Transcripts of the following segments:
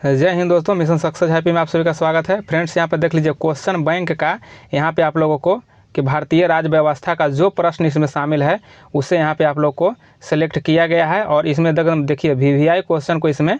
जय हिंद दोस्तों, mission success happy में आप सभी का स्वागत है। फ्रेंड्स, यहाँ पे देख लीजिए क्वेश्चन बैंक का यहाँ पे आप लोगों को कि भारतीय राज्य व्यवस्था का जो प्रश्न इसमें शामिल है उसे यहाँ पे आप लोग को सिलेक्ट किया गया है और इसमें देखिए वीवीआई क्वेश्चन को इसमें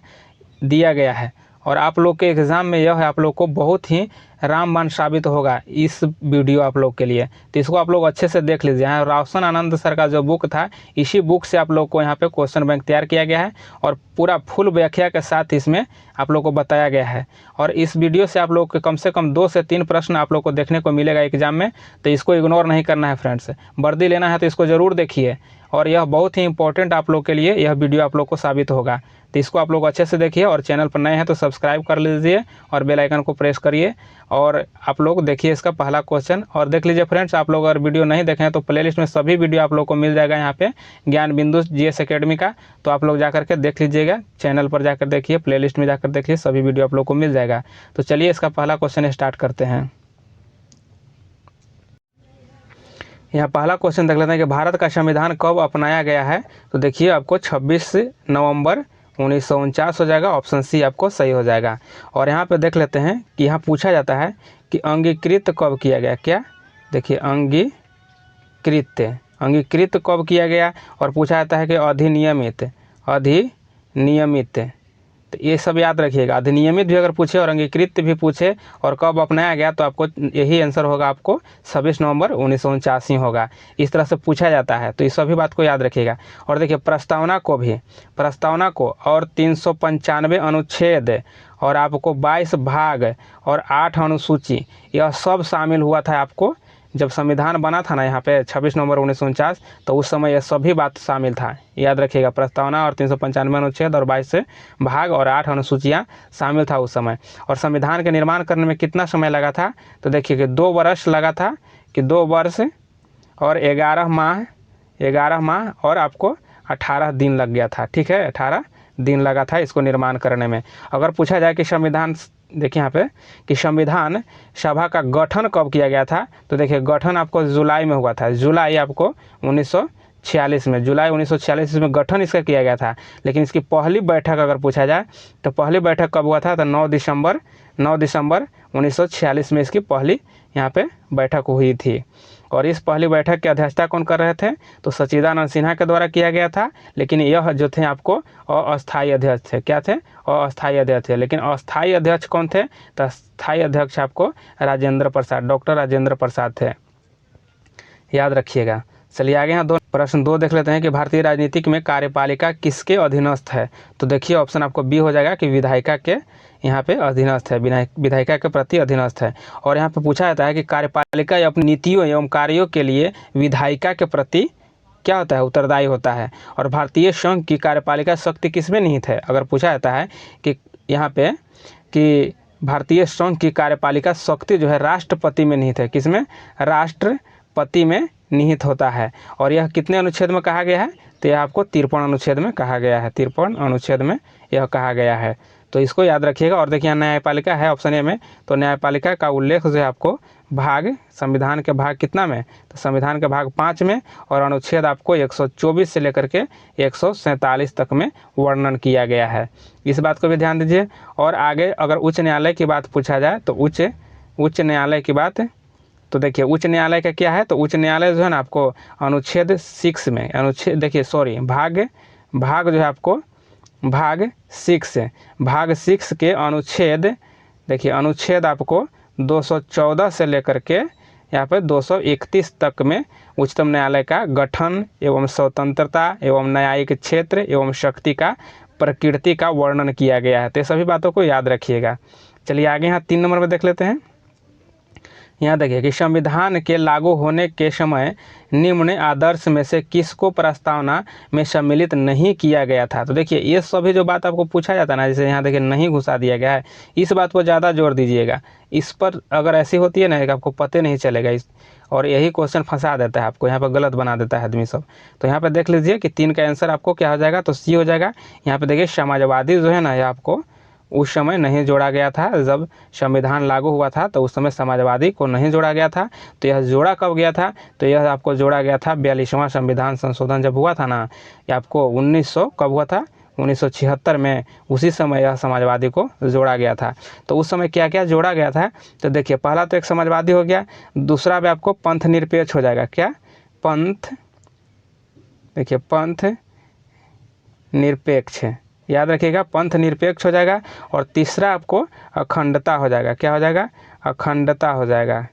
दिया गया है और आप लोग के एग्ज़ाम में यह है आप लोग को बहुत ही रामबाण साबित होगा इस वीडियो आप लोग के लिए। तो इसको आप लोग अच्छे से देख लीजिए। यहाँ रोशन आनंद सर का जो बुक था इसी बुक से आप लोग को यहाँ पे क्वेश्चन बैंक तैयार किया गया है और पूरा फुल व्याख्या के साथ इसमें आप लोग को बताया गया है। और इस वीडियो से आप लोग के कम से कम 2 से 3 प्रश्न आप लोग को देखने को मिलेगा एग्जाम में, तो इसको इग्नोर नहीं करना है फ्रेंड्स। वर्दी लेना है तो इसको ज़रूर देखिए और यह बहुत ही इंपॉर्टेंट आप लोग के लिए यह वीडियो आप लोग को साबित होगा। तो इसको आप लोग अच्छे से देखिए और चैनल पर नए हैं तो सब्सक्राइब कर लीजिए और बेल आइकन को प्रेस करिए और आप लोग देखिए इसका पहला क्वेश्चन। और देख लीजिए फ्रेंड्स, आप लोग अगर वीडियो नहीं देखें तो प्लेलिस्ट में सभी वीडियो आप लोग को मिल जाएगा यहाँ पे ज्ञान बिंदु जीएस एकेडमी का, तो आप लोग जाकर के देख लीजिएगा। चैनल पर जाकर देखिए, प्लेलिस्ट में जाकर देखिए, सभी वीडियो आप लोग को मिल जाएगा। तो चलिए इसका पहला क्वेश्चन स्टार्ट करते हैं। यहाँ पहला क्वेश्चन देख लेते हैं कि भारत का संविधान कब अपनाया गया है। तो देखिए आपको 26 नवंबर 1949 हो जाएगा, ऑप्शन सी आपको सही हो जाएगा। और यहाँ पे देख लेते हैं कि यहाँ पूछा जाता है कि अंगीकृत कब किया गया। क्या देखिए अंगीकृत कब किया गया और पूछा जाता है कि अधिनियमित। तो ये सब याद रखिएगा। अधिनियमित भी अगर पूछे और अंगीकृत भी पूछे और कब अपनाया गया तो आपको यही आंसर होगा, आपको 26 नवंबर 1949 होगा। इस तरह से पूछा जाता है तो इस सभी बात को याद रखिएगा। और देखिए प्रस्तावना को और 395 अनुच्छेद और आपको 22 भाग और 8 अनुसूची, यह सब शामिल हुआ था आपको जब संविधान बना था ना यहाँ पे 26 नवंबर 1949, तो उस समय यह सभी बात शामिल था। याद रखिएगा, प्रस्तावना और 395 अनुच्छेद और 22 भाग और 8 अनुसूचियाँ शामिल था उस समय। और संविधान के निर्माण करने में कितना समय लगा था, तो देखिए कि 2 वर्ष लगा था, कि 2 वर्ष और 11 माह और आपको 18 दिन लग गया था। ठीक है, 18 दिन लगा था इसको निर्माण करने में। अगर पूछा जाए कि संविधान, देखिए यहाँ पे कि संविधान सभा का गठन कब किया गया था, तो देखिए गठन आपको जुलाई में हुआ था। जुलाई आपको 1946 में, जुलाई 1946 में गठन इसका किया गया था। लेकिन इसकी पहली बैठक अगर पूछा जाए तो पहली बैठक कब हुआ था, तो 9 दिसंबर 1946 में इसकी पहली यहाँ पे बैठक हुई थी। और इस पहली बैठक की अध्यक्षता कौन कर रहे थे, तो सच्चिदानंद सिन्हा के द्वारा किया गया था। लेकिन यह जो थे आपको अस्थायी अध्यक्ष थे। क्या थे, अस्थायी अध्यक्ष थे। लेकिन अस्थायी अध्यक्ष कौन थे, तो अस्थायी अध्यक्ष आपको डॉक्टर राजेंद्र प्रसाद थे। याद रखिएगा। चलिए आगे यहाँ प्रश्न 2 देख लेते हैं कि भारतीय राजनीतिक में कार्यपालिका किसके अधीनस्थ है। तो देखिए ऑप्शन आपको बी हो जाएगा कि विधायिका के यहाँ पे अधीनस्थ है, विधायिका के प्रति अधीनस्थ है। और यहाँ पे पूछा जाता है कि कार्यपालिका अपनी नीतियों एवं कार्यों के लिए विधायिका के प्रति क्या होता है, उत्तरदायी होता है। और भारतीय संघ की कार्यपालिका शक्ति किसमें निहित है। अगर पूछा जाता है कि यहाँ पे कि भारतीय संघ की कार्यपालिका शक्ति जो है राष्ट्रपति में निहित है, किसमें, राष्ट्रपति में निहित होता है। और यह कितने अनुच्छेद में कहा गया है, तो यह आपको 53 अनुच्छेद में कहा गया है। 53 अनुच्छेद में यह कहा गया है, तो इसको याद रखिएगा। और देखिए न्यायपालिका है ऑप्शन ए में, तो न्यायपालिका का उल्लेख जो है आपको संविधान के भाग कितना में, तो संविधान के भाग 5 में और अनुच्छेद आपको 124 से लेकर के 147 तक में वर्णन किया गया है। इस बात को भी ध्यान दीजिए। और आगे अगर उच्च न्यायालय की बात पूछा जाए तो उच्च न्यायालय की बात, तो देखिए उच्च न्यायालय का क्या है, तो उच्च न्यायालय जो है ना आपको अनुच्छेद 6 में, भाग जो है आपको भाग 6 के अनुच्छेद, देखिए अनुच्छेद आपको 214 से लेकर के यहाँ पे 231 तक में उच्चतम न्यायालय का गठन एवं स्वतंत्रता एवं न्यायिक क्षेत्र एवं शक्ति का प्रकृति का वर्णन किया गया है। तो सभी बातों को याद रखिएगा। चलिए आगे यहाँ 3 नंबर में देख लेते हैं। यहाँ देखिए कि संविधान के लागू होने के समय निम्न आदर्श में से किसको प्रस्तावना में सम्मिलित नहीं किया गया था। तो देखिए ये सभी जो बात आपको पूछा जाता है ना, जैसे यहाँ देखिए नहीं घुसा दिया गया है, इस बात को ज़्यादा जोर दीजिएगा। इस पर अगर ऐसी होती है ना कि आपको पता नहीं चलेगा और यही क्वेश्चन फंसा देता है आपको, यहाँ पर गलत बना देता है आदमी सब। तो यहाँ पर देख लीजिए कि 3 का आंसर आपको क्या हो जाएगा, तो सी हो जाएगा। यहाँ पर देखिए समाजवादी जो है ना, यह आपको उस समय नहीं जोड़ा गया था। जब संविधान लागू हुआ था तो उस समय समाजवादी को नहीं जोड़ा गया था। तो यह जोड़ा कब गया था, तो यह आपको जोड़ा गया था 42वां संविधान संशोधन जब हुआ था ना, ये आपको 1900 कब हुआ था, 1976 में, उसी समय यह समाजवादी को जोड़ा गया था। तो उस समय क्या क्या जोड़ा गया था, तो देखिए पहला तो एक समाजवादी हो गया, दूसरा भी आपको पंथ निरपेक्ष हो जाएगा। क्या? पंथ, देखिए पंथ निरपेक्ष, याद रखिएगा पंथ निरपेक्ष हो जाएगा। और तीसरा आपको अखंडता हो जाएगा। क्या हो जाएगा? अखंडता हो जाएगा,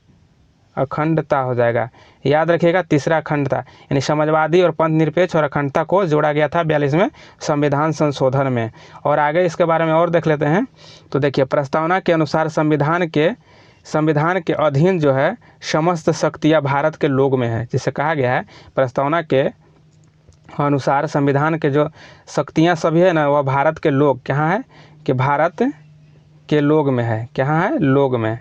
अखंडता हो जाएगा, याद रखिएगा तीसरा अखंडता। यानी समाजवादी और पंथ निरपेक्ष और अखंडता को जोड़ा गया था 42वें संविधान संशोधन में। और आगे इसके बारे में और देख लेते हैं। तो देखिए प्रस्तावना के अनुसार संविधान के अधीन जो है समस्त शक्तियाँ भारत के लोग में है। जिसे कहा गया है प्रस्तावना के अनुसार संविधान के जो शक्तियाँ सभी है ना, वह भारत के लोग कहाँ है, कि भारत के लोग में है। कहाँ है? लोग में,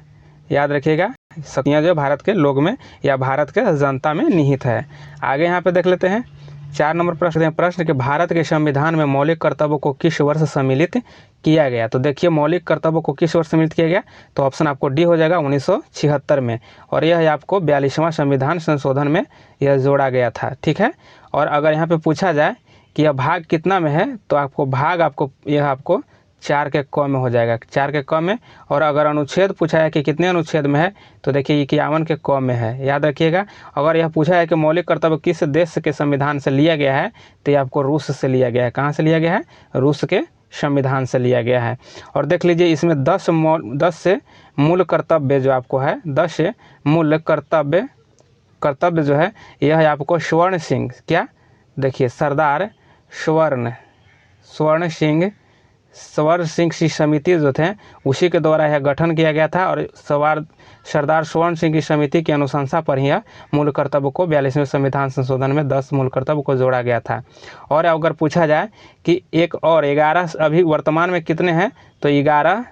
याद रखिएगा शक्तियाँ जो भारत के लोग में या भारत के जनता में निहित है। आगे यहाँ पे देख लेते हैं 4 नंबर प्रश्न कि भारत के संविधान में मौलिक कर्तव्यों को किस वर्ष सम्मिलित किया गया। तो देखिए मौलिक कर्तव्यों को किस वर्ष सम्मिलित किया गया, तो ऑप्शन आपको डी हो जाएगा 1976 में। और यह आपको 42वां संविधान संशोधन में यह जोड़ा गया था। ठीक है। और अगर यहाँ पे पूछा जाए कि यह भाग कितना में है, तो आपको भाग यह आपको 4 के क में हो जाएगा, 4 के क में। और अगर अनुच्छेद पूछा है कि कितने अनुच्छेद में है, तो देखिए 51 के क में है, याद रखिएगा। अगर यह पूछा है कि मौलिक कर्तव्य किस देश के संविधान से लिया गया है, तो ये आपको रूस से लिया गया है। कहाँ से लिया गया है? रूस के संविधान से लिया गया है। और देख लीजिए इसमें 10 से मूल कर्तव्य जो आपको है, 10 से मूल कर्तव्य जो है, यह है आपको स्वर्ण सिंह, क्या? देखिए सरदार स्वर्ण सिंह की समिति जो थे उसी के द्वारा यह गठन किया गया था। और सरदार स्वर्ण सिंह की समिति की अनुशंसा पर ही मूल कर्तव्य को 42वें संविधान संशोधन में 10 मूल कर्तव्य को जोड़ा गया था। और अगर पूछा जाए कि एक और 11 अभी वर्तमान में कितने हैं, तो 11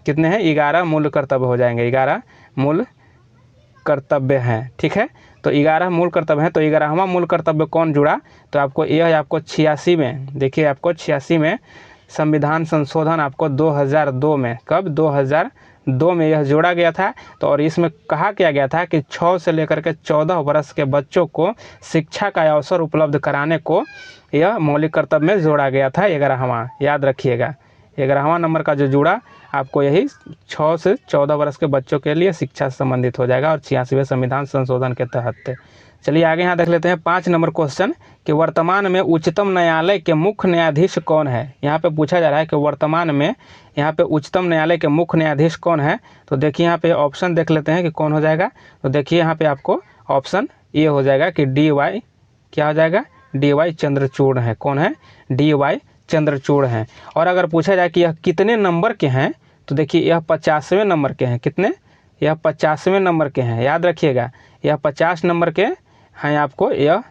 कितने हैं? 11 मूल कर्तव्य हो जाएंगे, 11 मूल कर्तव्य हैं। ठीक है। तो 11 मूल कर्तव्य हैं। तो 11वां मूल कर्तव्य कौन जुड़ा, तो आपको यह आपको 86 में, देखिए आपको 86 में संविधान संशोधन आपको 2002 में, कब? 2002 में यह जोड़ा गया था। तो और इसमें कहा किया गया था कि 6 से लेकर के 14 वर्ष के बच्चों को शिक्षा का अवसर उपलब्ध कराने को यह मौलिक कर्तव्य में जोड़ा गया था 11वां, याद रखिएगा। 11वां नंबर का जो जुड़ा आपको यही 6 से 14 वर्ष के बच्चों के लिए शिक्षा से संबंधित हो जाएगा और 86वें संविधान संशोधन के तहत। चलिए आगे यहाँ देख लेते हैं 5 नंबर क्वेश्चन कि वर्तमान में उच्चतम न्यायालय के मुख्य न्यायाधीश कौन है। यहाँ पे पूछा जा रहा है कि वर्तमान में यहाँ पे उच्चतम न्यायालय के मुख्य न्यायाधीश कौन है। तो देखिए यहाँ पे ऑप्शन देख लेते हैं कि कौन हो जाएगा। तो देखिए यहाँ पे आपको ऑप्शन ए हो जाएगा कि DY, क्या हो जाएगा? DY चंद्रचूड़ है। कौन है? DY चंद्रचूड़ हैं। और अगर पूछा जाए कि यह कितने नंबर के हैं, तो देखिए यह 50वें नंबर के हैं। कितने? यह 50वें नंबर के हैं, याद रखिएगा। यह 50 नंबर के हैं आपको यह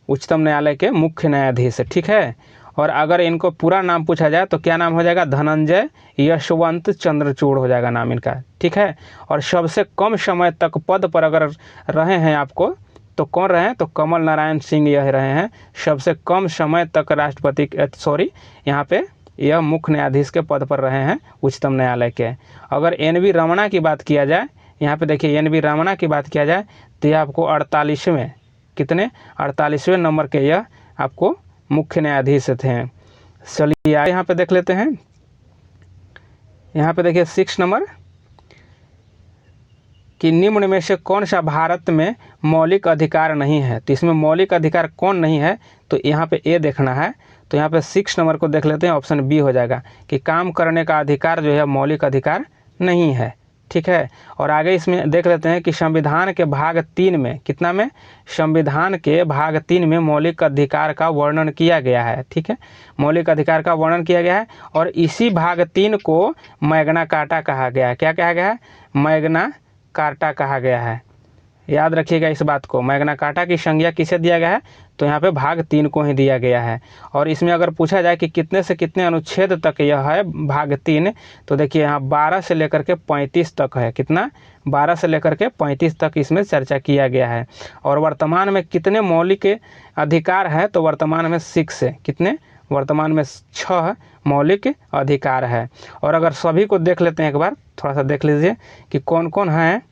उच्चतम न्यायालय के मुख्य न्यायाधीश। ठीक है। और अगर इनको पूरा नाम पूछा जाए तो क्या नाम हो जाएगा? धनंजय यशवंत चंद्रचूड़ हो जाएगा नाम इनका। ठीक है। और सबसे कम समय तक पद पर अगर रहे हैं आपको, तो कौन रहे हैं? तो कमल नारायण सिंह यह रहे हैं सबसे कम समय तक यहाँ पे यह मुख्य न्यायाधीश के पद पर रहे हैं उच्चतम न्यायालय के। अगर NV रमणा की बात किया जाए, यहाँ पे देखिए NV रमणा की बात किया जाए, तो यह आपको 48वें, कितने? 48वें नंबर के यह आपको मुख्य न्यायाधीश थे। चलिए यहाँ पे देख लेते हैं। यहाँ पे देखिए 6 नंबर कि निम्न में से कौन सा भारत में मौलिक अधिकार नहीं है। तो इसमें मौलिक अधिकार कौन नहीं है, तो यहाँ पे ए देखना है। तो यहाँ पे 6 नंबर को देख लेते हैं, ऑप्शन बी हो जाएगा कि काम करने का अधिकार जो है मौलिक अधिकार नहीं है। ठीक है। और आगे इसमें देख लेते हैं कि संविधान के भाग 3 में, कितना में? संविधान के भाग 3 में मौलिक अधिकार का वर्णन किया गया है। ठीक है। मौलिक अधिकार का वर्णन किया गया है और इसी भाग 3 को मैग्ना कार्टा कहा गया है। क्या कहा गया है? मैग्ना कार्टा कहा गया है, याद रखिएगा इस बात को। मैग्ना कार्टा की संज्ञा किसे दिया गया है? तो यहाँ पे भाग 3 को ही दिया गया है। और इसमें अगर पूछा जाए कि कितने से कितने अनुच्छेद तक यह है भाग 3, तो देखिए यहाँ 12 से लेकर के 35 तक है। कितना? 12 से लेकर के 35 तक इसमें चर्चा किया गया है। और वर्तमान में कितने मौलिक अधिकार है? तो वर्तमान में 6 है। कितने? वर्तमान में 6 मौलिक अधिकार है। और अगर सभी को देख लेते हैं एक बार, थोड़ा सा देख लीजिए कि कौन कौन हैं।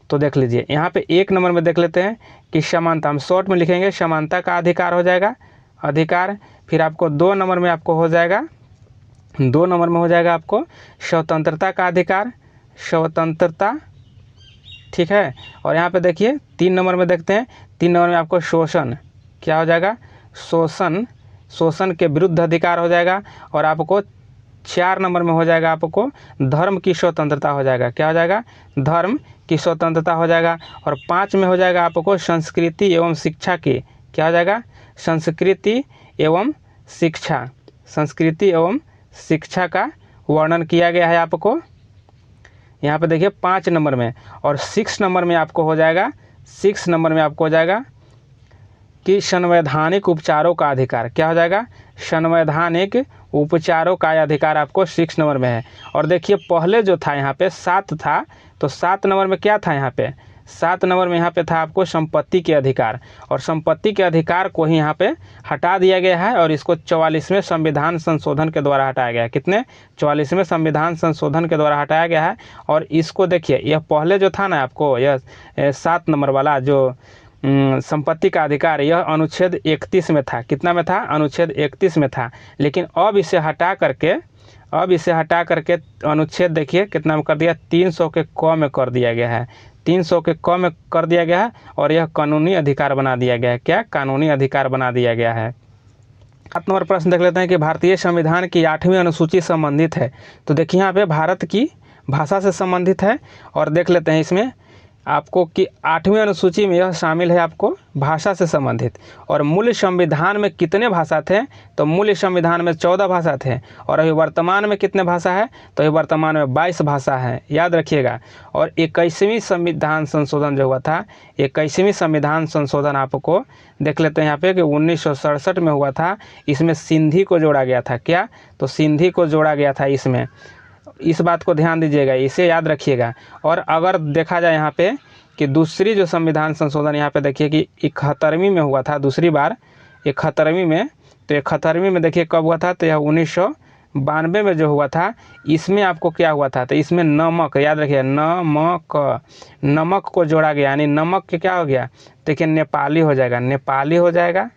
तो देख लीजिए यहाँ पे 1 नंबर में देख लेते हैं कि समानता, हम शॉर्ट में लिखेंगे समानता का अधिकार हो जाएगा अधिकार। फिर आपको 2 नंबर में आपको हो जाएगा, 2 नंबर में हो जाएगा आपको स्वतंत्रता का अधिकार, स्वतंत्रता, ठीक है। और यहाँ पे देखिए 3 नंबर में देखते हैं, 3 नंबर में आपको शोषण, क्या हो जाएगा, शोषण, शोषण के विरुद्ध अधिकार हो जाएगा। और आपको 4 नंबर में हो जाएगा आपको धर्म की स्वतंत्रता हो जाएगा, क्या हो जाएगा, धर्म की स्वतंत्रता हो जाएगा। और 5 में हो जाएगा आपको संस्कृति एवं शिक्षा की, क्या हो जाएगा, संस्कृति एवं शिक्षा, संस्कृति एवं शिक्षा का वर्णन किया गया है आपको यहाँ पे देखिए 5 नंबर में। और 6 नंबर में आपको हो जाएगा, 6 नंबर में आपको हो जाएगा कि संवैधानिक उपचारों का अधिकार, क्या हो जाएगा, संवैधानिक उपचारों का अधिकार आपको 6 नंबर में है। और देखिए पहले जो था यहाँ पे 7 था, तो 7 नंबर में क्या था, यहाँ पे 7 नंबर में यहाँ पे था आपको संपत्ति के अधिकार। और संपत्ति के अधिकार को ही यहाँ पे हटा दिया गया है और इसको 44वें संविधान संशोधन के द्वारा हटाया गया है। कितने, 44वें संविधान संशोधन के द्वारा हटाया गया है। और इसको देखिए, यह पहले जो था ना आपको, यह 7 नंबर वाला जो संपत्ति का अधिकार, यह अनुच्छेद 31 में था, कितना में था, अनुच्छेद 31 में था। लेकिन अब इसे हटा करके अनुच्छेद देखिए कितना में कर दिया, 300 के क में कर दिया गया है, 300 के क में कर दिया गया है। और यह कानूनी अधिकार बना दिया गया है, क्या, कानूनी अधिकार बना दिया गया है। 7 नंबर प्रश्न देख लेते हैं कि भारतीय संविधान की 8वीं अनुसूची संबंधित है। तो देखिए यहाँ पे भारत की भाषा से संबंधित है। और देख लेते हैं इसमें आपको कि 8वीं अनुसूची में यह शामिल है आपको भाषा से संबंधित। और मूल संविधान में कितने भाषा थे, तो मूल संविधान में 14 भाषा थे। और अभी वर्तमान में कितने भाषा है, तो अभी वर्तमान में 22 भाषा है, याद रखिएगा। और 21वीं संविधान संशोधन जो हुआ था, 21वीं संविधान संशोधन आपको देख लेते हैं यहाँ पे कि 1967 में हुआ था। इसमें सिंधी को जोड़ा गया था, क्या, तो सिंधी को जोड़ा गया था इसमें, इस बात को ध्यान दीजिएगा, इसे याद रखिएगा। और अगर देखा जाए यहाँ पे कि दूसरी जो संविधान संशोधन यहाँ पे देखिए कि 71वीं में हुआ था, दूसरी बार 71वीं में। तो 71वीं में देखिए कब हुआ था, तो यह 1992 में जो हुआ था, इसमें आपको क्या हुआ था, तो इसमें नमक, याद रखिए नमक, नमक को जोड़ा गया, यानी नमक के क्या हो गया, देखिए नेपाली हो जाएगा, नेपाली हो जाएगा।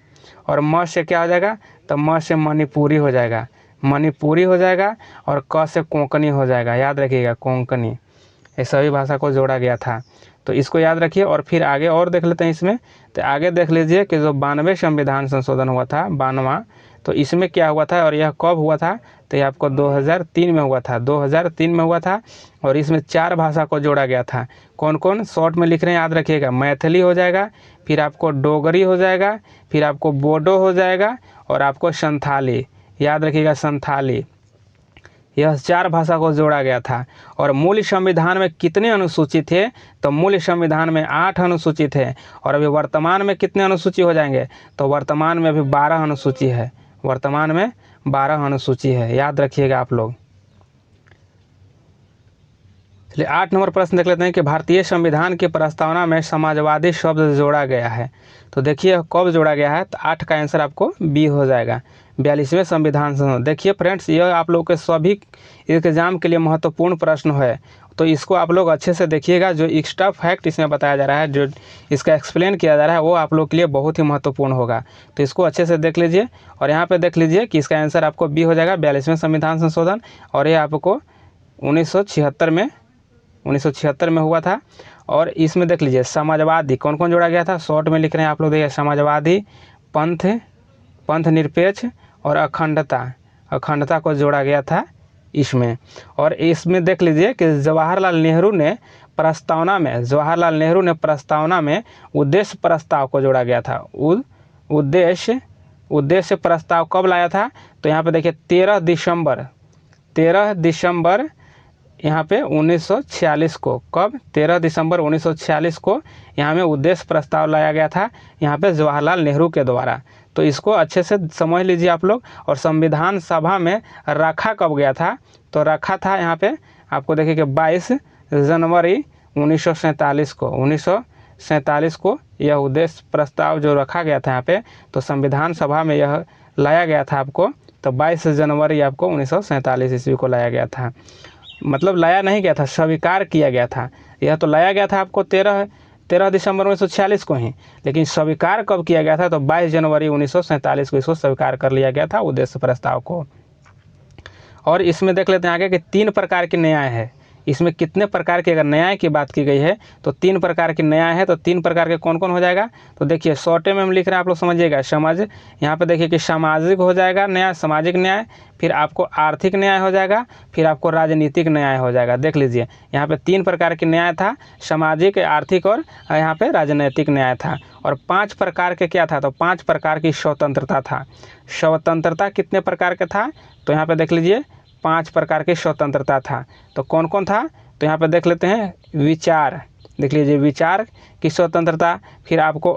और म से क्या हो जाएगा, तो म से मणिपुरी हो जाएगा, मणिपुरी हो जाएगा। और क से कोंकणी हो जाएगा, याद रखिएगा कोंकणी, ये सभी भाषा को जोड़ा गया था। तो इसको याद रखिए। और फिर आगे और देख लेते हैं इसमें, तो आगे देख लीजिए कि जो 92वें संविधान संशोधन हुआ था, 92वां, तो इसमें क्या हुआ था और यह कब हुआ था, तो ये आपको 2003 में हुआ था, 2003 में हुआ था। और इसमें 4 भाषा को जोड़ा गया था, कौन कौन, शॉर्ट में लिख रहे हैं, याद रखिएगा, मैथिली हो जाएगा, फिर आपको डोगरी हो जाएगा, फिर आपको बोडो हो जाएगा, और आपको संथाली, याद रखिएगा संथाली। यह 4 भाषा को जोड़ा गया था। और मूल संविधान में कितने अनुसूची थे, तो मूल संविधान में 8 अनुसूची थे। और अभी वर्तमान में कितने अनुसूची हो जाएंगे, तो वर्तमान में अभी 12 अनुसूची है, वर्तमान में 12 अनुसूची है, याद रखिएगा आप लोग। चलिए 8 नंबर प्रश्न देख लेते हैं कि भारतीय संविधान की प्रस्तावना में समाजवादी शब्द जोड़ा गया है। तो देखिए कब जोड़ा गया है, तो 8 का आंसर आपको बी हो जाएगा, 42वें संविधान संशोधन। देखिए फ्रेंड्स, यह आप लोग के सभी एग्जाम के लिए महत्वपूर्ण प्रश्न है, तो इसको आप लोग अच्छे से देखिएगा। जो एक्स्ट्रा फैक्ट इसमें बताया जा रहा है, जो इसका एक्सप्लेन किया जा रहा है, वो आप लोग के लिए बहुत ही महत्वपूर्ण होगा, तो इसको अच्छे से देख लीजिए। और यहाँ पे देख लीजिए कि इसका आंसर आपको बी हो जाएगा, 42वें संविधान संशोधन। और ये आपको 1976 में हुआ था। और इसमें देख लीजिए समाजवादी कौन कौन जोड़ा गया था, शॉर्ट में लिख रहे हैं आप लोग, देखिए समाजवादी, पंथ निरपेक्ष और अखंडता को जोड़ा गया था इसमें। और इसमें देख लीजिए कि जवाहरलाल नेहरू ने प्रस्तावना में उद्देश्य प्रस्ताव को जोड़ा गया था। उद्देश्य प्रस्ताव कब लाया था, तो यहाँ पे देखिए 13 दिसंबर यहाँ पे 1946 को, कब, 13 दिसंबर 1946 को यहाँ में उद्देश्य प्रस्ताव लाया गया था, यहाँ पे जवाहरलाल नेहरू के द्वारा। तो इसको अच्छे से समझ लीजिए आप लोग। और संविधान सभा में रखा कब गया था, तो रखा था यहाँ पे आपको देखिए कि 22 जनवरी 1947 को यह उद्देश्य प्रस्ताव जो रखा गया था यहाँ पे, तो संविधान सभा में यह लाया गया था आपको, तो 22 जनवरी आपको 1947 ईस्वी को लाया गया था। मतलब लाया नहीं गया था, स्वीकार किया गया था। यह तो लाया गया था आपको 13 दिसंबर 1946 को ही, लेकिन स्वीकार कब किया गया था? तो 22 जनवरी 1947 को इसको स्वीकार कर लिया गया था उद्देश्य प्रस्ताव को। और इसमें देख लेते हैं आगे कि 3 प्रकार के न्याय है। इसमें कितने प्रकार के, अगर न्याय की बात की गई है तो 3 प्रकार के न्याय है। तो 3 प्रकार के कौन कौन हो जाएगा? तो देखिए शॉर्टे में हम लिख रहे हैं, आप लोग समझिएगा। यहाँ पे देखिए कि सामाजिक हो जाएगा न्याय, सामाजिक न्याय, फिर आपको आर्थिक न्याय हो जाएगा, फिर आपको राजनीतिक न्याय हो जाएगा। देख लीजिए यहाँ पे 3 प्रकार के न्याय था, सामाजिक, आर्थिक और यहाँ पे राजनीतिक न्याय था। और 5 प्रकार के क्या था? तो 5 प्रकार की स्वतंत्रता था। स्वतंत्रता कितने प्रकार का था? तो यहाँ पे देख लीजिए 5 प्रकार की स्वतंत्रता था। तो कौन कौन था? तो यहाँ पे देख लेते हैं। विचार, देख लीजिए विचार की स्वतंत्रता, फिर आपको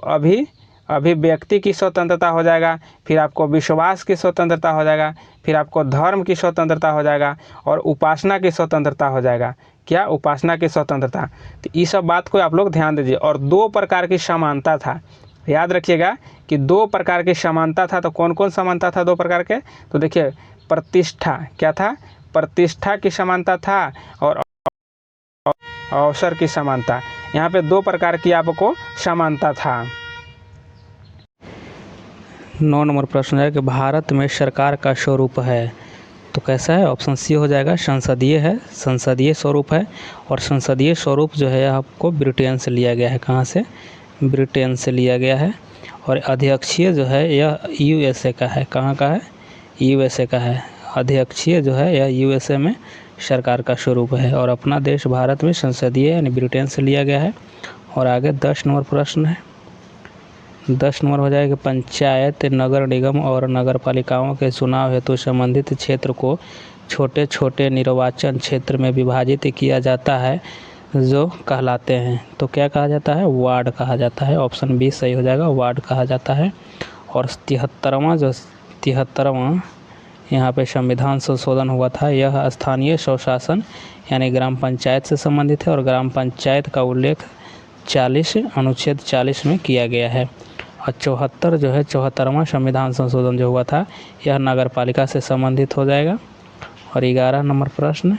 अभिव्यक्ति की स्वतंत्रता हो जाएगा, फिर आपको विश्वास की स्वतंत्रता हो जाएगा, फिर आपको धर्म की स्वतंत्रता हो जाएगा, और उपासना की स्वतंत्रता हो जाएगा। क्या? उपासना की स्वतंत्रता। तो ये सब बात को आप लोग ध्यान दीजिए। और 2 प्रकार की समानता था, याद रखिएगा कि 2 प्रकार की समानता था। तो कौन कौन समानता था 2 प्रकार के? तो देखिए प्रतिष्ठा, क्या था? प्रतिष्ठा की समानता था, और अवसर की समानता। यहाँ पे 2 प्रकार की आपको समानता था। 9 नंबर प्रश्न है कि भारत में सरकार का स्वरूप है तो कैसा है? ऑप्शन सी हो जाएगा, संसदीय है, संसदीय स्वरूप है। और संसदीय स्वरूप जो है आपको ब्रिटेन से लिया गया है। कहाँ से? ब्रिटेन से लिया गया है। और अध्यक्षीय जो है यह यूएसए का है। कहाँ का है? यूएसए का है। अध्यक्षीय जो है यह यूएसए में सरकार का स्वरूप है। और अपना देश भारत में संसदीय यानी ब्रिटेन से लिया गया है। और आगे 10 नंबर प्रश्न है। 10 नंबर हो जाएगा, पंचायत, नगर निगम और नगर पालिकाओं के चुनाव हेतु संबंधित क्षेत्र को छोटे छोटे निर्वाचन क्षेत्र में विभाजित किया जाता है जो कहलाते हैं। तो क्या कहा जाता है? वार्ड कहा जाता है। ऑप्शन बी सही हो जाएगा, वार्ड कहा जाता है। और 73वां यहाँ पे संविधान संशोधन हुआ था, यह स्थानीय स्वशासन यानी ग्राम पंचायत से संबंधित है। और ग्राम पंचायत का उल्लेख अनुच्छेद 40 में किया गया है। और 74 जो है 74वां संविधान संशोधन जो हुआ था, यह नगर पालिका से संबंधित हो जाएगा। और 11 नंबर प्रश्न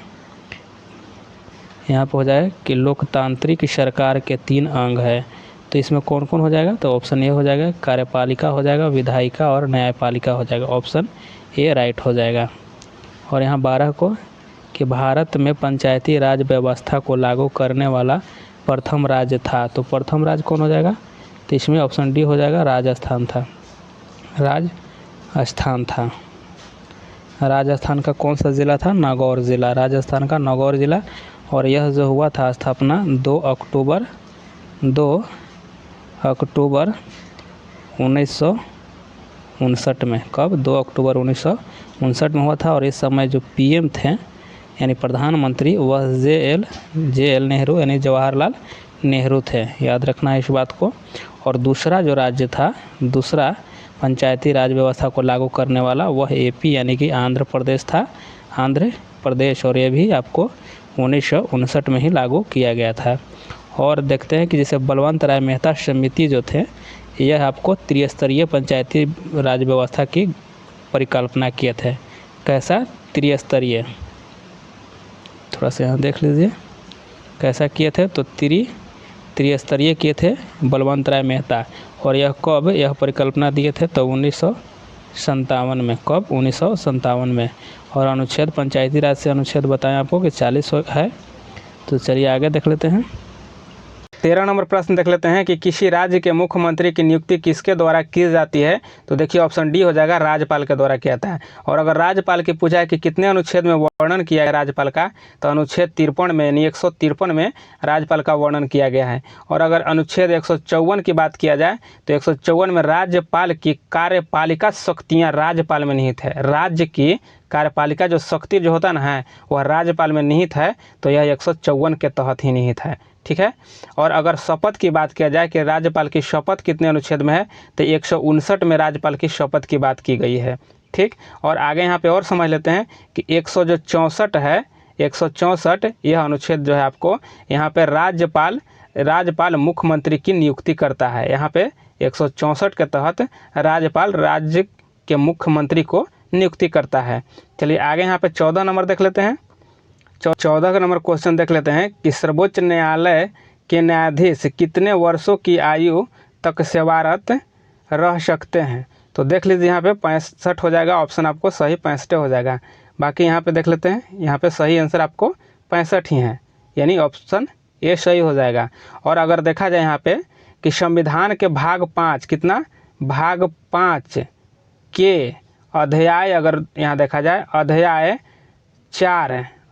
यहाँ पर हो जाएगा कि लोकतांत्रिक सरकार के 3 अंग है। तो इसमें कौन कौन हो जाएगा? तो ऑप्शन ए हो जाएगा, कार्यपालिका हो जाएगा, विधायिका और न्यायपालिका हो जाएगा। ऑप्शन ए राइट हो जाएगा। और यहाँ 12 को कि भारत में पंचायती राज व्यवस्था को लागू करने वाला प्रथम राज्य था। तो प्रथम राज्य कौन हो जाएगा? तो इसमें ऑप्शन डी हो जाएगा, राजस्थान था। राजस्थान था। राजस्थान का कौन सा ज़िला था? नागौर ज़िला, राजस्थान का नागौर ज़िला। और यह जो हुआ था स्थापना 2 अक्टूबर 1959 में। कब? 2 अक्टूबर 1959 में हुआ था। और इस समय जो पीएम थे यानी प्रधानमंत्री वह जे एल नेहरू यानी जवाहरलाल नेहरू थे। याद रखना है इस बात को। और दूसरा जो राज्य था, दूसरा पंचायती राज व्यवस्था को लागू करने वाला वह एपी यानी कि आंध्र प्रदेश था, आंध्र प्रदेश। और ये भी आपको 1959 में ही लागू किया गया था। और देखते हैं कि जैसे बलवंत राय मेहता समिति जो थे, यह आपको त्रिस्तरीय पंचायती राज व्यवस्था की परिकल्पना किए थे। कैसा? त्रिस्तरीय। थोड़ा सा यहाँ देख लीजिए कैसा किए थे। तो त्रिस्तरीय किए थे बलवंत राय मेहता। और यह कब यह परिकल्पना दिए थे? तो 1957 में। कब? 1957 में। और अनुच्छेद पंचायती राज से अनुच्छेद बताएं आपको कि 40 है। तो चलिए आगे देख लेते हैं। 13 नंबर प्रश्न देख लेते हैं कि किसी राज्य के मुख्यमंत्री की नियुक्ति किसके द्वारा की जाती है? तो देखिए ऑप्शन डी हो जाएगा, राज्यपाल के द्वारा किया जाता है। और अगर राज्यपाल की पूछा है कि कितने अनुच्छेद में वर्णन किया है राज्यपाल का, तो अनुच्छेद 53 में यानी 153 में राज्यपाल का वर्णन किया गया है। और अगर अनुच्छेद 154 की बात किया जाए तो 154 में राज्यपाल की कार्यपालिका शक्तियाँ राज्यपाल में निहित है। राज्य की कार्यपालिका जो शक्ति जो होता है वह राज्यपाल में निहित है। तो यह 154 के तहत ही निहित है। ठीक है। और अगर शपथ की बात किया जाए कि राज्यपाल की शपथ कितने अनुच्छेद में है, तो 159 में राज्यपाल की शपथ की बात की गई है। ठीक। और आगे यहाँ पे और समझ लेते हैं कि 164 है, 164 यह अनुच्छेद जो है आपको यहाँ पे राज्यपाल मुख्यमंत्री की नियुक्ति करता है। यहाँ पे 164 के तहत राज्यपाल राज्य के मुख्यमंत्री को नियुक्ति करता है। चलिए आगे यहाँ पे 14 नंबर देख लेते हैं। 14 नंबर क्वेश्चन देख लेते हैं कि सर्वोच्च न्यायालय के न्यायाधीश कितने वर्षों की आयु तक सेवारत रह सकते हैं? तो देख लीजिए यहाँ पे 65 हो जाएगा, ऑप्शन आपको सही 65 हो जाएगा। बाकी यहाँ पे देख लेते हैं, यहाँ पे सही आंसर आपको 65 ही है, यानी ऑप्शन ए सही हो जाएगा। और अगर देखा जाए यहाँ पे कि संविधान के भाग 5 कितना, भाग 5 के अध्याय, अगर यहाँ देखा जाए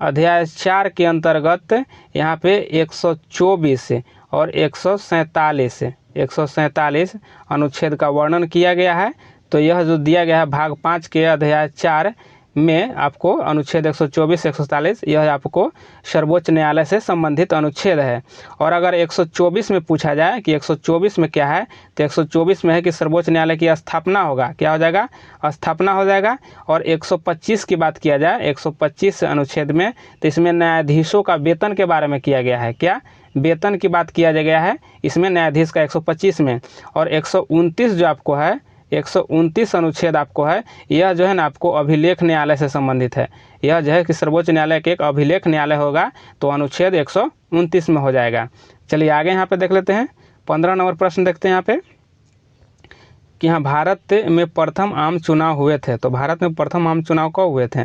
अध्याय 4 के अंतर्गत यहाँ पे 124 और 147 अनुच्छेद का वर्णन किया गया है। तो यह जो दिया गया है भाग 5 के अध्याय 4 में आपको अनुच्छेद 124 147 यह आपको सर्वोच्च न्यायालय से संबंधित अनुच्छेद है। और अगर 124 में पूछा जाए कि 124 में क्या है, तो 124 में है कि सर्वोच्च न्यायालय की स्थापना होगा, क्या हो जाएगा, स्थापना हो जाएगा। और 125 की बात किया जाए 125 अनुच्छेद में, तो इसमें न्यायाधीशों का वेतन के बारे में किया गया है, क्या वेतन की बात किया गया है इसमें न्यायाधीश का 125 में। और 129 जो आपको है 129 अनुच्छेद आपको है, यह जो है ना आपको अभिलेख न्यायालय से संबंधित है। यह जो है कि सर्वोच्च न्यायालय के एक अभिलेख न्यायालय होगा, तो अनुच्छेद 129 में हो जाएगा। चलिए आगे यहाँ पे देख लेते हैं, 15 नंबर प्रश्न देखते हैं यहाँ पे कि यहाँ भारत में प्रथम आम चुनाव हुए थे। तो भारत में प्रथम आम चुनाव कब हुए थे?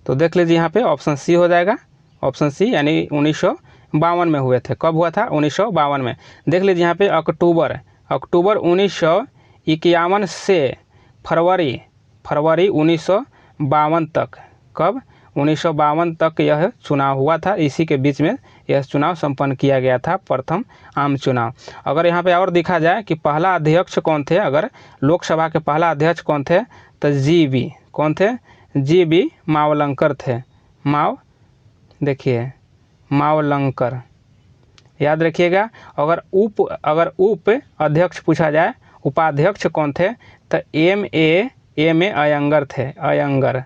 तो देख लीजिए यहाँ पे ऑप्शन सी हो जाएगा, ऑप्शन सी, यानी 1952 में हुए थे। कब हुआ था? 1952 में। देख लीजिए यहाँ पे अक्टूबर 1951 से फरवरी 1952 तक, कब 1952 तक यह चुनाव हुआ था, इसी के बीच में यह चुनाव संपन्न किया गया था, प्रथम आम चुनाव। अगर यहाँ पे और देखा जाए कि पहला अध्यक्ष कौन थे, अगर लोकसभा के पहला अध्यक्ष कौन थे, तो जीबी कौन थे, जीबी मावलंकर थे। देखिए मावलंकर, याद रखिएगा। अगर उप अध्यक्ष पूछा जाए, उपाध्यक्ष कौन थे, तो एम ए अयंगर थे, अयंगर,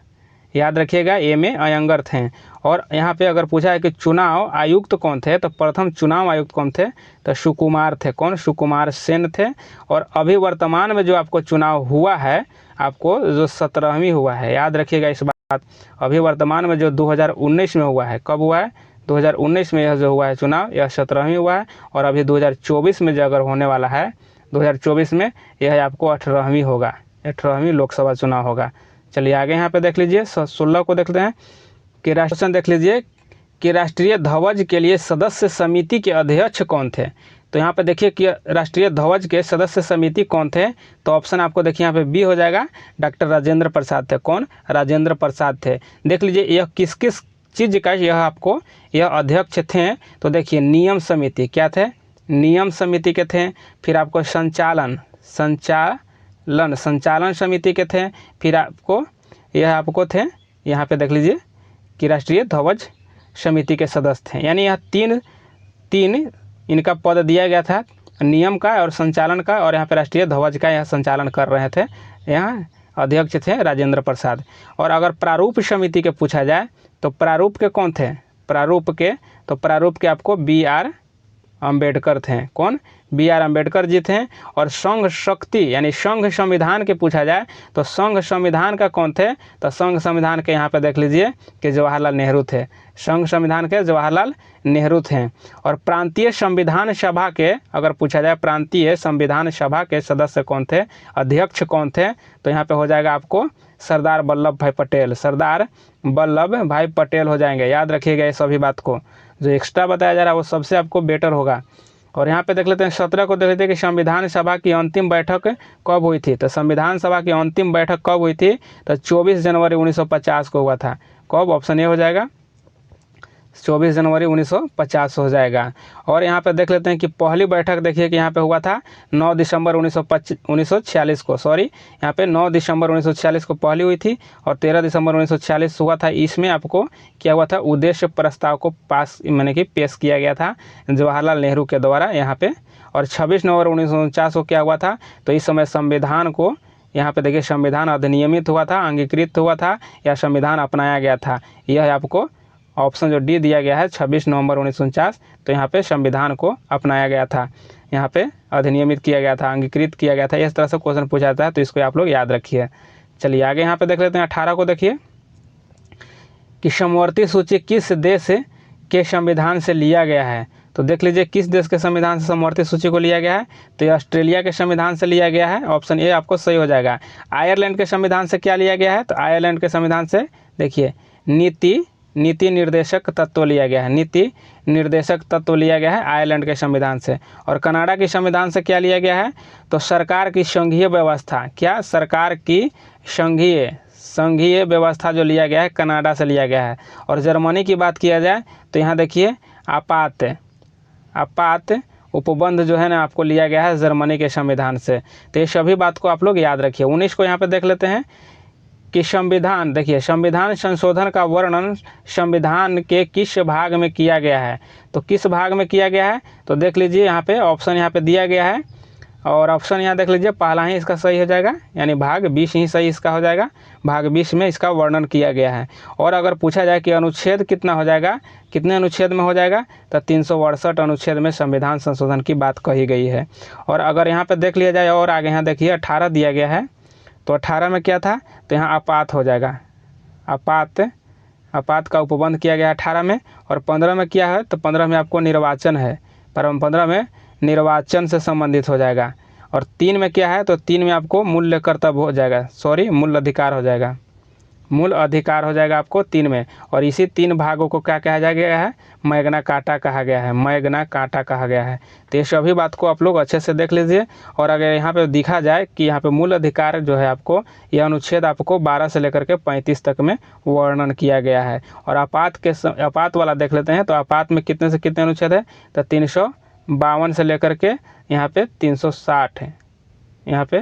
याद रखिएगा, एम ए अयंगर थे। और यहाँ पे अगर पूछा है कि चुनाव आयुक्त कौन थे, तो प्रथम चुनाव आयुक्त कौन थे, तो सुकुमार थे, कौन, सुकुमार सेन थे। और अभी वर्तमान में जो आपको चुनाव हुआ है, आपको जो 17वीं हुआ है, याद रखिएगा इस बात, अभी वर्तमान में जो 2019 में हुआ है, कब हुआ है, 2019 में यह जो हुआ है चुनाव, यह 17वीं हुआ है। और अभी 2024 में जो अगर होने वाला है 2024 में, यह आपको 18वीं होगा, 18वीं लोकसभा चुनाव होगा। चलिए आगे यहाँ पे देख लीजिए, 16 को देखते हैं कि राष्ट्र देख लीजिए कि राष्ट्रीय ध्वज के लिए सदस्य समिति के अध्यक्ष कौन थे। तो यहाँ पे देखिए कि राष्ट्रीय ध्वज के सदस्य समिति कौन थे, तो ऑप्शन आपको देखिए यहाँ पे बी हो जाएगा, डॉक्टर राजेंद्र प्रसाद थे। कौन? राजेंद्र प्रसाद थे। देख लीजिए यह किस किस चीज़ का यह आपको यह अध्यक्ष थे, तो देखिए नियम समिति, क्या थे, नियम समिति के थे। फिर आपको संचालन समिति के थे। फिर यह आपको थे, यहाँ पे देख लीजिए कि राष्ट्रीय ध्वज समिति के सदस्य थे। यानी यह तीन इनका पद दिया गया था, नियम का और संचालन का, और यहाँ पे राष्ट्रीय ध्वज का यह संचालन कर रहे थे। यहाँ अध्यक्ष थे राजेंद्र प्रसाद। और अगर प्रारूप समिति के पूछा जाए, तो प्रारूप के कौन थे, प्रारूप के आपको BR अम्बेडकर थे। कौन? BR अम्बेडकर जी थे। और संघ शक्ति यानी संघ संविधान के पूछा जाए, तो संघ संविधान का कौन थे, तो संघ संविधान के यहाँ पे देख लीजिए कि जवाहरलाल नेहरू थे। संघ संविधान के जवाहरलाल नेहरू थे। और प्रांतीय संविधान सभा के अगर पूछा जाए, प्रांतीय संविधान सभा के सदस्य कौन थे, अध्यक्ष कौन थे, तो यहाँ पे हो जाएगा आपको सरदार वल्लभ भाई पटेल, सरदार वल्लभ भाई पटेल हो जाएंगे। याद रखिएगा ये सभी बात को, जो एक्स्ट्रा बताया जा रहा है वो सबसे आपको बेटर होगा। और यहाँ पे देख लेते हैं 17 को, देख लेते हैं कि संविधान सभा की अंतिम बैठक कब हुई थी। तो संविधान सभा की अंतिम बैठक कब हुई थी, तो 24 जनवरी 1950 को हुआ था। कब? ऑप्शन ए हो जाएगा, 24 जनवरी 1950 हो जाएगा। और यहाँ पे देख लेते हैं कि पहली बैठक देखिए कि यहाँ पे हुआ था 9 दिसंबर 1946 को, यहाँ पे 9 दिसंबर 1946 को पहली हुई थी। और 13 दिसंबर 1946 हुआ था। इसमें आपको क्या हुआ था, उद्देश्य प्रस्ताव को पेश किया गया था जवाहरलाल नेहरू के द्वारा यहाँ पे। और 26 नवंबर 1949 को क्या हुआ था, तो इस समय संविधान को यहाँ पे देखिए संविधान अधिनियमित हुआ था, अंगीकृत हुआ था, या संविधान अपनाया गया था। यह आपको ऑप्शन जो डी दिया गया है 26 नवंबर 1949, तो यहाँ पे संविधान को अपनाया गया था, यहाँ पे अधिनियमित किया गया था, अंगीकृत किया गया था। इस तरह से क्वेश्चन पूछा जाता है, तो इसको आप लोग याद रखिए। चलिए आगे यहाँ पे देख लेते हैं 18 को, देखिए कि समवर्ती सूची किस देश के संविधान से लिया गया है। तो देख लीजिए किस देश के संविधान से समवर्ती सूची को लिया गया है, तो ये ऑस्ट्रेलिया के संविधान से लिया गया है। ऑप्शन ए आपको सही हो जाएगा। आयरलैंड के संविधान से क्या लिया गया है, तो आयरलैंड के संविधान से देखिए नीति निर्देशक तत्व लिया गया है, नीति निर्देशक तत्व लिया गया है आयरलैंड के संविधान से। और कनाडा के संविधान से क्या लिया गया है, तो सरकार की संघीय व्यवस्था, क्या नारकार की संघीय व्यवस्था जो लिया गया है कनाडा से लिया गया है। और जर्मनी की बात किया जाए तो यहाँ देखिए आपात उपबंध जो है ना आपको लिया गया है जर्मनी के संविधान से। तो ये सभी बात को आप लोग याद रखिए। 19 को यहाँ पे देख लेते हैं कि संविधान, देखिए संविधान संशोधन का वर्णन संविधान के किस भाग में किया गया है, तो किस भाग में किया गया है, तो देख लीजिए यहाँ पे ऑप्शन यहाँ पे दिया गया है। और ऑप्शन यहाँ देख लीजिए पहला ही इसका सही हो जाएगा, यानी भाग 20 ही सही इसका हो जाएगा। भाग 20 में इसका वर्णन किया गया है। और अगर पूछा जाए कि अनुच्छेद कितना हो जाएगा, कितने अनुच्छेद में हो जाएगा, तो 368 अनुच्छेद में संविधान संशोधन की बात कही गई है। और अगर यहाँ पे देख लिया जाए और आगे यहाँ देखिए 18 दिया गया है, तो 18 में क्या था, तो यहाँ आपात हो जाएगा। आपात का उपबंध किया गया 18 में। और 15 में क्या है, तो 15 में आपको निर्वाचन है, पर 15 में निर्वाचन से संबंधित हो जाएगा। और 3 में क्या है, तो 3 में आपको मूल्य कर्तव्य हो जाएगा, मूल अधिकार हो जाएगा, मूल अधिकार हो जाएगा आपको 3 में। और इसी 3 भागों को क्या कहा गया है, मैग्ना कार्टा कहा गया है, मैग्ना कार्टा कहा गया है। तो ये सभी बात को आप लोग अच्छे से देख लीजिए। और अगर यहाँ पे दिखा जाए कि यहाँ पे मूल अधिकार जो है आपको, यह अनुच्छेद आपको 12 से लेकर के 35 तक में वर्णन किया गया है। और आपात वाला देख लेते हैं, तो आपात में कितने से कितने अनुच्छेद है, तो 352 से लेकर के यहाँ पे 360 है, यहाँ पे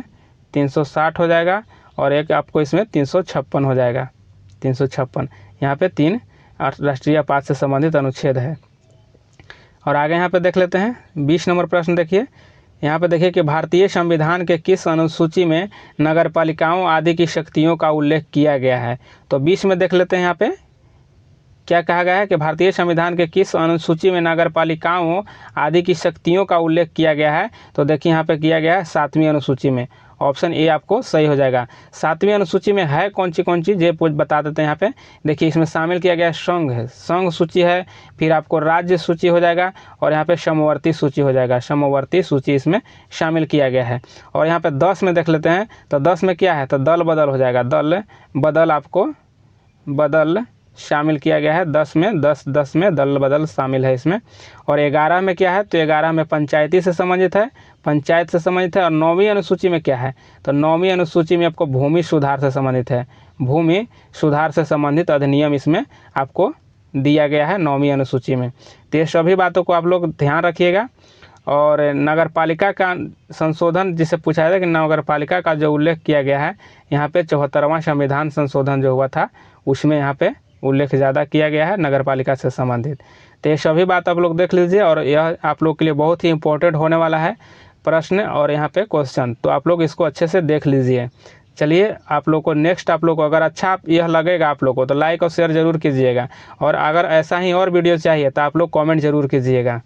360 हो जाएगा। और एक आपको इसमें 356 हो जाएगा, 356 यहाँ पे 3 राष्ट्रीय आपात से संबंधित अनुच्छेद है। और आगे यहाँ पे देख लेते हैं 20 नंबर प्रश्न। देखिए यहाँ पे देखिए कि भारतीय संविधान के किस अनुसूची में नगरपालिकाओं आदि की शक्तियों का उल्लेख किया गया है, तो 20 में देख लेते हैं यहाँ पे क्या कहा गया है कि भारतीय संविधान के किस अनुसूची में नगरपालिकाओं आदि की शक्तियों का उल्लेख किया गया है, तो देखिए यहाँ पे किया गया है 7वीं अनुसूची में। ऑप्शन ए आपको सही हो जाएगा। 7वीं अनुसूची में है कौन सी ये बता देते हैं। यहाँ पे देखिए इसमें शामिल किया गया संघ सूची है, फिर आपको राज्य सूची हो जाएगा, और यहाँ पे समवर्ती सूची हो जाएगा, समवर्ती सूची इसमें शामिल किया गया है। और यहाँ पे 10 में देख लेते हैं, तो 10 में क्या है, तो दल बदल हो जाएगा, दल बदल आपको बदल शामिल किया गया है। 10 में दल बदल शामिल है इसमें। और 11 में क्या है, तो 11 में पंचायती से संबंधित है, पंचायत से संबंधित है। और 9वीं अनुसूची में क्या है, तो 9वीं अनुसूची में आपको भूमि सुधार से संबंधित है, भूमि सुधार से संबंधित अधिनियम इसमें आपको दिया गया है 9वीं अनुसूची में। तो ये सभी बातों को आप लोग ध्यान रखिएगा। और नगरपालिका का संशोधन जिसे पूछा जाता है कि नगरपालिका का जो उल्लेख किया गया है, यहाँ पे 74वां संविधान संशोधन जो हुआ था उसमें यहाँ पे उल्लेख ज़्यादा किया गया है नगरपालिका से संबंधित। तो ये सभी बात आप लोग देख लीजिए। और यह आप लोग के लिए बहुत ही इंपॉर्टेंट होने वाला है प्रश्न और यहाँ पे क्वेश्चन, तो आप लोग इसको अच्छे से देख लीजिए। चलिए आप लोग को नेक्स्ट, आप लोग को अगर अच्छा यह लगेगा आप लोग को, तो लाइक और शेयर ज़रूर कीजिएगा। और अगर ऐसा ही और वीडियो चाहिए तो आप लोग कमेंट ज़रूर कीजिएगा।